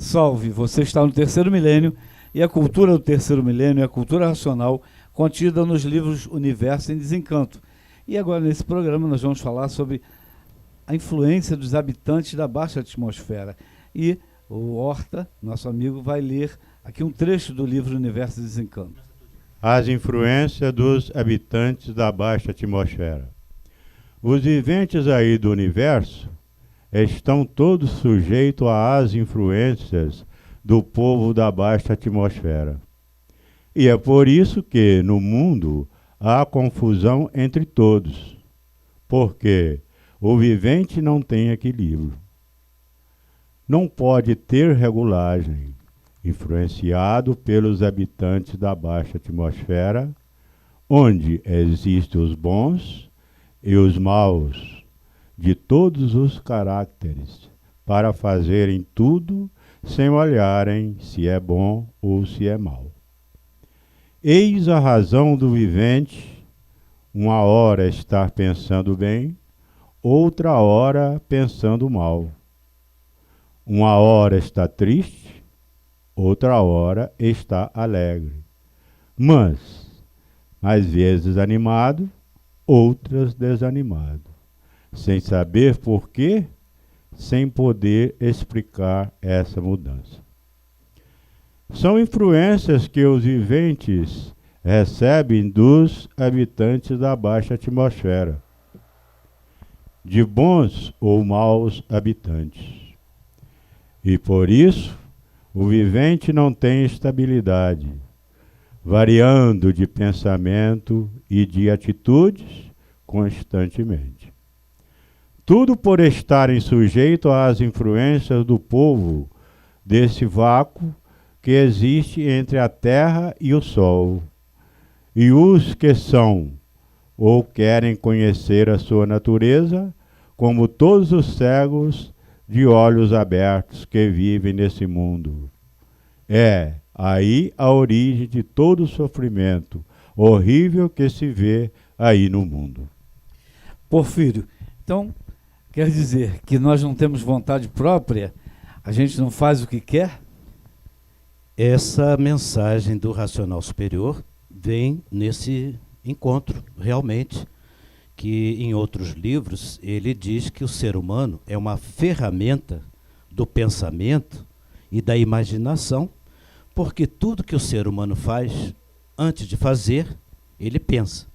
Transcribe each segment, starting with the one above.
Salve, você está no terceiro milênio e a cultura do terceiro milênio é a cultura racional contida nos livros Universo em Desencanto. E agora nesse programa nós vamos falar sobre a influência dos habitantes da baixa atmosfera. E o Horta, nosso amigo, vai ler aqui um trecho do livro Universo em Desencanto. As influências dos habitantes da baixa atmosfera. Os viventes aí do universo estão todos sujeitos às influências do povo da baixa atmosfera. E é por isso que no mundo há confusão entre todos, porque o vivente não tem equilíbrio. Não pode ter regulagem, influenciado pelos habitantes da baixa atmosfera, onde existem os bons e os maus, de todos os caracteres, para fazerem tudo sem olharem se é bom ou se é mau. Eis a razão do vivente, uma hora estar pensando bem, outra hora pensando mal. Uma hora está triste, outra hora está alegre. Mas, às vezes animado, outras desanimado. Sem saber por quê, sem poder explicar essa mudança. São influências que os viventes recebem dos habitantes da baixa atmosfera, de bons ou maus habitantes. E por isso, o vivente não tem estabilidade, variando de pensamento e de atitudes constantemente. Tudo por estarem sujeitos às influências do povo desse vácuo que existe entre a terra e o sol. E os que são ou querem conhecer a sua natureza, como todos os cegos de olhos abertos que vivem nesse mundo. É aí a origem de todo o sofrimento horrível que se vê aí no mundo. Porfírio, então quer dizer que nós não temos vontade própria? A gente não faz o que quer? Essa mensagem do racional superior vem nesse encontro, realmente, que em outros livros ele diz que o ser humano é uma ferramenta do pensamento e da imaginação, porque tudo que o ser humano faz, antes de fazer, ele pensa,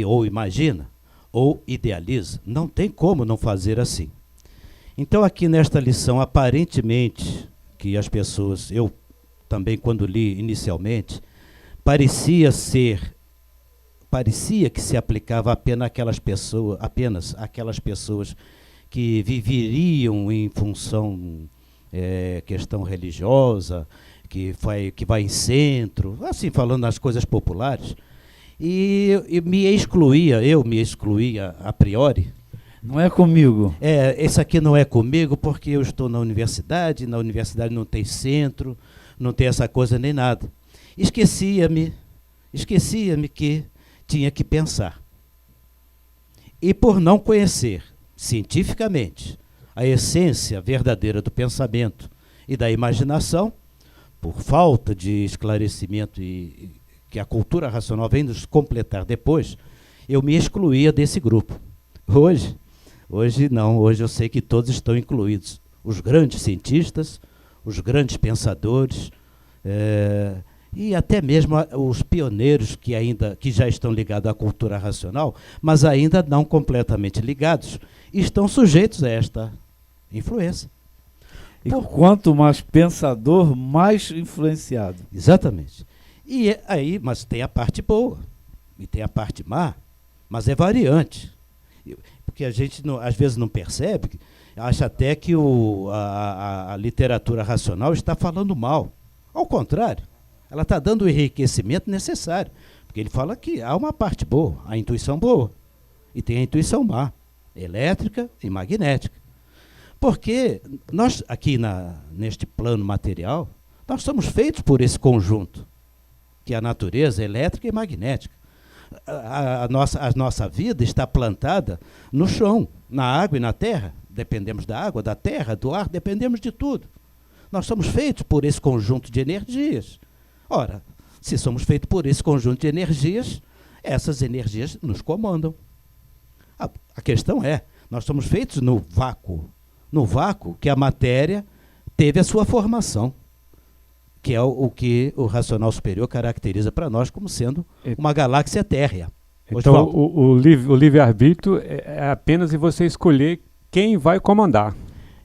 ou imagina, ou idealiza. Não tem como não fazer assim. Então aqui nesta lição, aparentemente, que as pessoas, eu também quando li inicialmente, parecia que se aplicava apenas aquelas pessoas que viveriam em função questão religiosa, que vai em centro, assim falando nas coisas populares, e eu me excluía a priori. Não é comigo. Esse aqui não é comigo porque eu estou na universidade não tem centro, não tem essa coisa nem nada. Esquecia-me que tinha que pensar. E por não conhecer cientificamente a essência verdadeira do pensamento e da imaginação, por falta de esclarecimento e que a cultura racional vem nos completar depois, eu me excluía desse grupo. Hoje não, hoje eu sei que todos estão incluídos. Os grandes cientistas, os grandes pensadores, e até mesmo os pioneiros que já estão ligados à cultura racional, mas ainda não completamente ligados, estão sujeitos a esta influência. E quanto mais pensador, mais influenciado. Exatamente. E aí, mas tem a parte boa e tem a parte má, mas é variante. Porque a gente às vezes não percebe, acha até que a literatura racional está falando mal. Ao contrário, ela está dando o enriquecimento necessário. Porque ele fala que há uma parte boa, a intuição boa, e tem a intuição má, elétrica e magnética. Porque nós, aqui neste plano material, nós somos feitos por esse conjunto, que é a natureza elétrica e magnética. A nossa vida está plantada no chão, na água e na terra. Dependemos da água, da terra, do ar, dependemos de tudo. Nós somos feitos por esse conjunto de energias. Ora, se somos feitos por esse conjunto de energias, essas energias nos comandam. A questão é, nós somos feitos no vácuo que a matéria teve a sua formação, que é o que o racional superior caracteriza para nós como sendo uma galáxia térrea. Então, o livre-arbítrio é apenas em você escolher quem vai comandar.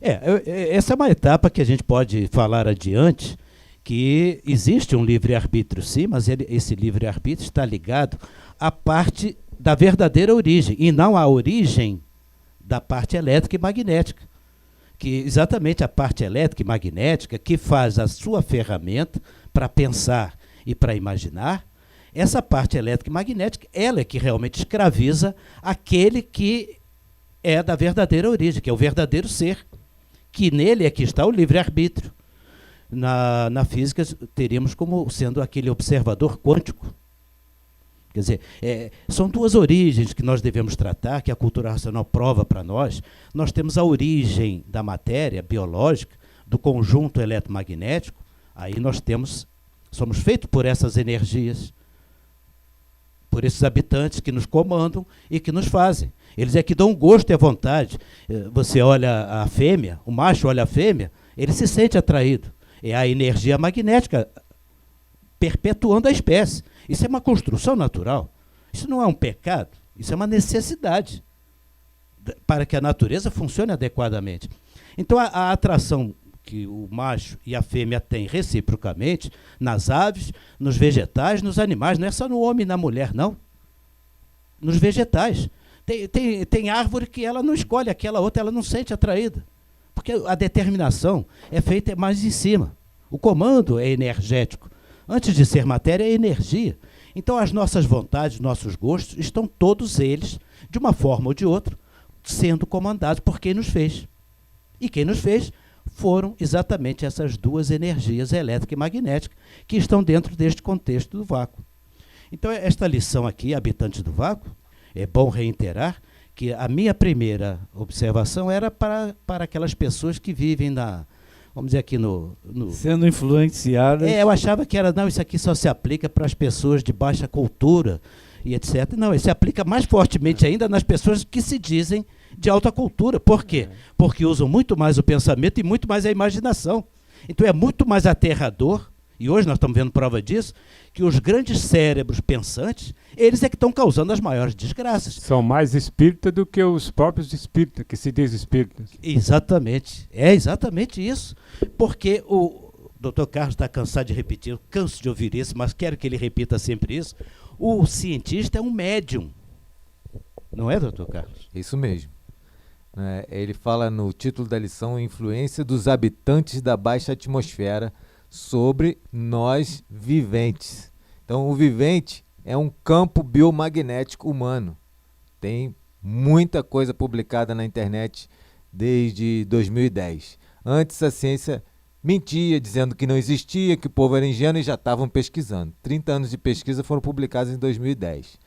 Essa é uma etapa que a gente pode falar adiante, que existe um livre-arbítrio sim, mas esse livre-arbítrio está ligado à parte da verdadeira origem, e não à origem da parte elétrica e magnética. Que exatamente a parte elétrica e magnética que faz a sua ferramenta para pensar e para imaginar, essa parte elétrica e magnética, ela é que realmente escraviza aquele que é da verdadeira origem, que é o verdadeiro ser, que nele é que está o livre-arbítrio. Na física, teríamos como sendo aquele observador quântico. Quer dizer, são duas origens que nós devemos tratar, que a cultura racional prova para nós. Nós temos a origem da matéria biológica, do conjunto eletromagnético, aí nós somos feitos por essas energias, por esses habitantes que nos comandam e que nos fazem. Eles é que dão gosto e a vontade. Você olha a fêmea, o macho olha a fêmea, ele se sente atraído. É a energia magnética perpetuando a espécie. Isso é uma construção natural. Isso não é um pecado, isso é uma necessidade para que a natureza funcione adequadamente. Então, a atração que o macho e a fêmea têm reciprocamente nas aves, nos vegetais, nos animais, não é só no homem e na mulher, não. Nos vegetais. Tem árvore que ela não escolhe, aquela outra ela não sente atraída. Porque a determinação é feita mais em cima. O comando é energético. Antes de ser matéria, é energia. Então, as nossas vontades, nossos gostos, estão todos eles, de uma forma ou de outra, sendo comandados por quem nos fez. E quem nos fez foram exatamente essas duas energias, elétrica e magnética, que estão dentro deste contexto do vácuo. Então, esta lição aqui, habitantes do vácuo, é bom reiterar que a minha primeira observação era para aquelas pessoas que vivem vamos dizer aqui sendo influenciadas. Eu achava que isso aqui só se aplica para as pessoas de baixa cultura e etc. Não, isso se aplica mais fortemente ainda nas pessoas que se dizem de alta cultura. Por quê? Porque usam muito mais o pensamento e muito mais a imaginação. Então é muito mais aterrador, e hoje nós estamos vendo prova disso, que os grandes cérebros pensantes, eles é que estão causando as maiores desgraças. São mais espíritas do que os próprios espíritas, que se diz espíritas. Exatamente. É exatamente isso. Porque o Dr. Carlos está cansado de repetir, eu canso de ouvir isso, mas quero que ele repita sempre isso. O cientista é um médium. Não é, Dr. Carlos? Isso mesmo. Ele fala no título da lição, Influência dos habitantes da baixa atmosfera sobre nós viventes. Então, o vivente é um campo biomagnético humano. Tem muita coisa publicada na internet desde 2010. Antes a ciência mentia, dizendo que não existia, que o povo era ingênuo e já estavam pesquisando. 30 anos de pesquisa foram publicados em 2010.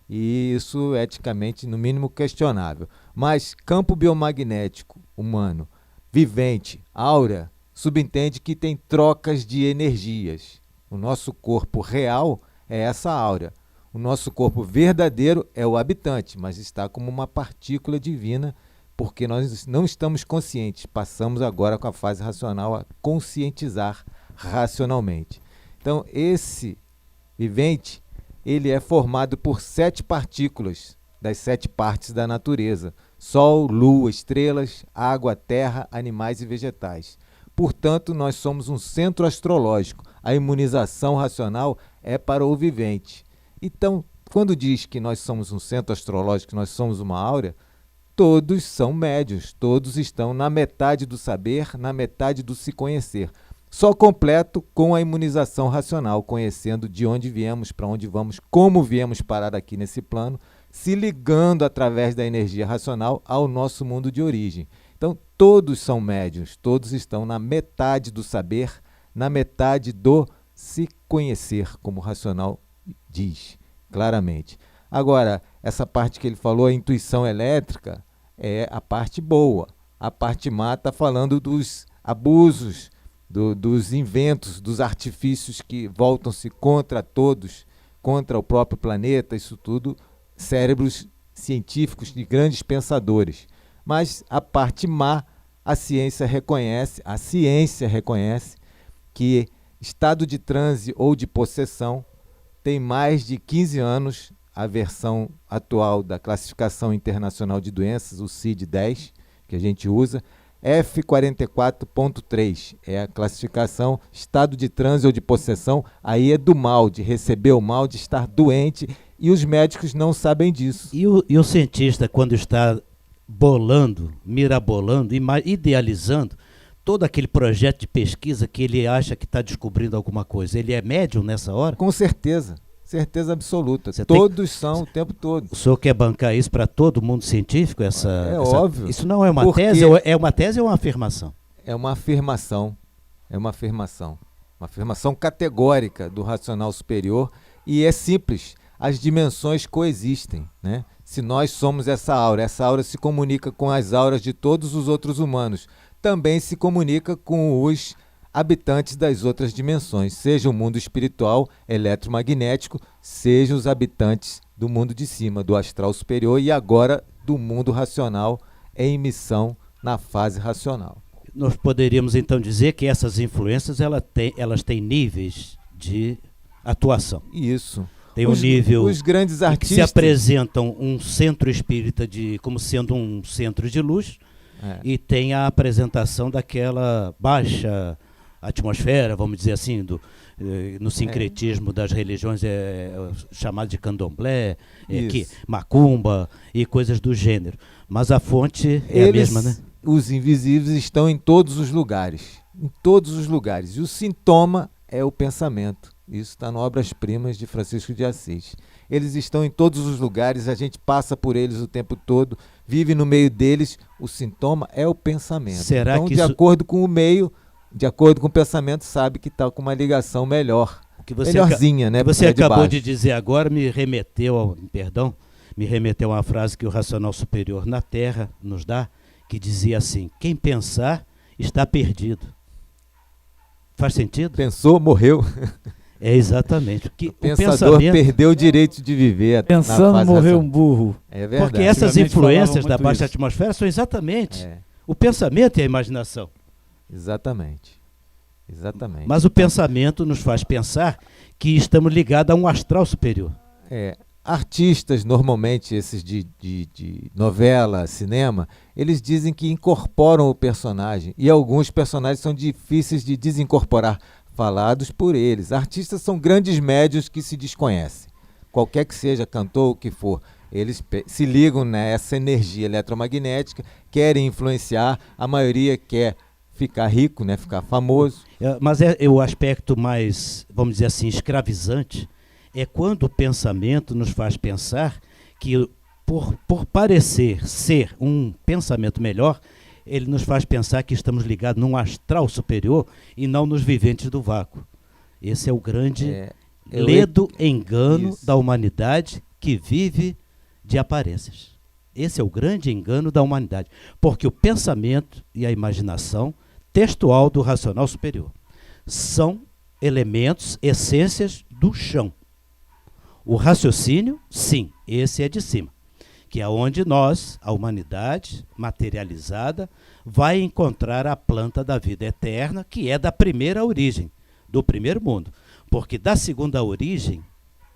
E isso eticamente, no mínimo, questionável. Mas campo biomagnético humano, vivente, áurea, subentende que tem trocas de energias. O nosso corpo real é essa áurea. O nosso corpo verdadeiro é o habitante, mas está como uma partícula divina, porque nós não estamos conscientes. Passamos agora com a fase racional a conscientizar racionalmente. Então, esse vivente, ele é formado por 7 partículas das 7 partes da natureza: Sol, Lua, estrelas, água, terra, animais e vegetais. Portanto, nós somos um centro astrológico. A imunização racional é para o vivente. Então, quando diz que nós somos um centro astrológico, que nós somos uma áurea, todos são médiuns, todos estão na metade do saber, na metade do se conhecer. Só completo com a imunização racional, conhecendo de onde viemos, para onde vamos, como viemos parar aqui nesse plano, se ligando através da energia racional ao nosso mundo de origem. Então, todos são médiuns, todos estão na metade do saber, na metade do se conhecer, como o racional diz claramente. Agora, essa parte que ele falou, a intuição elétrica, é a parte boa. A parte má está falando dos abusos dos inventos, dos artifícios que voltam-se contra todos, contra o próprio planeta, isso tudo, cérebros científicos de grandes pensadores. Mas a parte má, a ciência reconhece que estado de transe ou de possessão tem mais de 15 anos, a versão atual da Classificação Internacional de Doenças, o CID-10, que a gente usa, F44.3, é a classificação estado de transe ou de possessão, aí é do mal, de receber o mal, de estar doente, e os médicos não sabem disso. E o cientista, quando está bolando, mirabolando, idealizando todo aquele projeto de pesquisa que ele acha que está descobrindo alguma coisa, ele é médium nessa hora? Com certeza. Certeza absoluta. Todos são o tempo todo. O senhor quer bancar isso para todo mundo científico? Óbvio. Isso não é uma tese? É uma tese ou é uma afirmação? É uma afirmação. É uma afirmação. Uma afirmação categórica do racional superior. E é simples. As dimensões coexistem, né? Se nós somos essa aura se comunica com as auras de todos os outros humanos. Também se comunica com os habitantes das outras dimensões, seja o mundo espiritual, eletromagnético, seja os habitantes do mundo de cima, do astral superior e agora do mundo racional em missão na fase racional. Nós poderíamos então dizer que essas influências elas têm níveis de atuação. Isso. Tem um nível os grandes artistas que se apresentam um centro espírita como sendo um centro de luz e tem a apresentação daquela baixa atmosfera, vamos dizer assim, no sincretismo das religiões chamado de candomblé, macumba e coisas do gênero. Mas a fonte é a mesma, né? Os invisíveis estão em todos os lugares. Em todos os lugares. E o sintoma é o pensamento. Isso está no Obras-Primas de Francisco de Assis. Eles estão em todos os lugares, a gente passa por eles o tempo todo, vive no meio deles. O sintoma é o pensamento. Será que acordo com o meio, de acordo com o pensamento, sabe que está com uma ligação melhor. Melhorzinha, né? O que você acabou de dizer agora me remeteu a uma frase que o Racional Superior na Terra nos dá, que dizia assim: quem pensar está perdido. Faz sentido? Pensou, morreu. É exatamente. O pensador perdeu o direito de viver. Pensando, morreu um burro. É verdade. Porque essas influências da baixa atmosfera são exatamente o pensamento e a imaginação. Exatamente. Mas o pensamento nos faz pensar que estamos ligados a um astral superior. Artistas, normalmente, esses de novela, cinema, eles dizem que incorporam o personagem. E alguns personagens são difíceis de desincorporar, falados por eles. Artistas são grandes médios que se desconhecem. Qualquer que seja, cantor, o que for, eles se ligam nessa energia eletromagnética, querem influenciar, a maioria quer ficar rico, né, ficar famoso. Mas o aspecto mais, vamos dizer assim, escravizante é quando o pensamento nos faz pensar que, por parecer ser um pensamento melhor, ele nos faz pensar que estamos ligados num astral superior e não nos viventes do vácuo. Esse é o grande ledo engano da humanidade que vive de aparências. Esse é o grande engano da humanidade, porque o pensamento e a imaginação textual do racional superior são elementos, essências do chão. O raciocínio, sim, esse é de cima, que é onde nós, a humanidade materializada, vai encontrar a planta da vida eterna, que é da primeira origem, do primeiro mundo. Porque da segunda origem,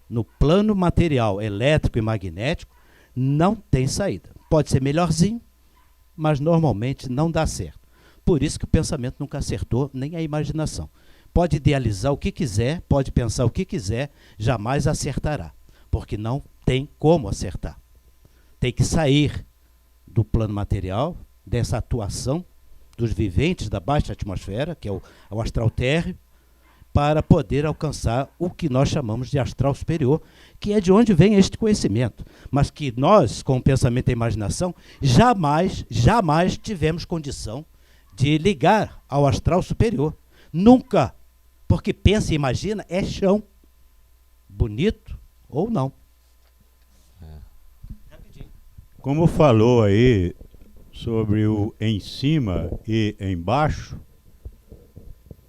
no plano material, elétrico e magnético, não tem saída. Pode ser melhorzinho, mas normalmente não dá certo. Por isso que o pensamento nunca acertou, nem a imaginação. Pode idealizar o que quiser, pode pensar o que quiser, jamais acertará, porque não tem como acertar. Tem que sair do plano material, dessa atuação dos viventes da baixa atmosfera, que é o astral térreo, para poder alcançar o que nós chamamos de astral superior, que é de onde vem este conhecimento, mas que nós, com o pensamento e a imaginação, jamais tivemos condição de ligar ao astral superior. Nunca. Porque pensa e imagina é chão. Bonito ou não. Como falou aí sobre o em cima e embaixo,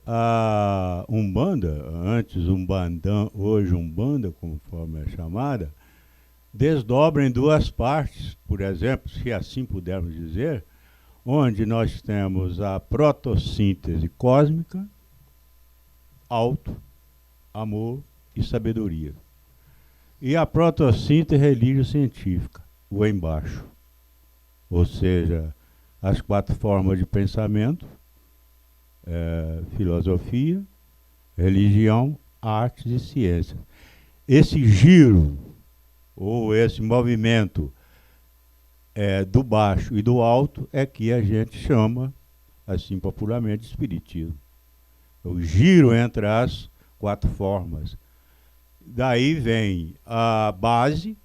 A Umbanda, antes Umbandã, hoje Umbanda, conforme é chamada, desdobra em duas partes, por exemplo, se assim pudermos dizer, onde nós temos a protossíntese cósmica, alto, amor e sabedoria. E a protossíntese religio-científica, o embaixo. Ou seja, as 4 formas de pensamento, filosofia, religião, artes e ciências. Esse giro, ou esse movimento do baixo e do alto, é que a gente chama, assim popularmente, de espiritismo. O giro entre as 4 formas. Daí vem a base,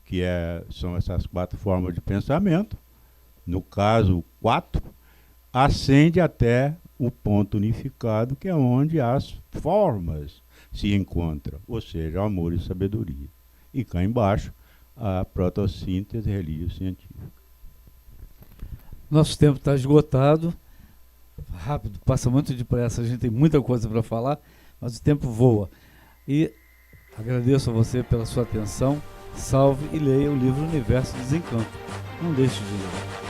que são essas 4 formas de pensamento, no caso 4, ascende até o ponto unificado, que é onde as formas se encontram, ou seja, amor e sabedoria. E cá embaixo, a protossíntese religio-científica. Nosso tempo está esgotado, rápido, passa muito depressa, a gente tem muita coisa para falar, mas o tempo voa. E agradeço a você pela sua atenção, salve e leia o livro Universo Desencanto. Não deixe de ler.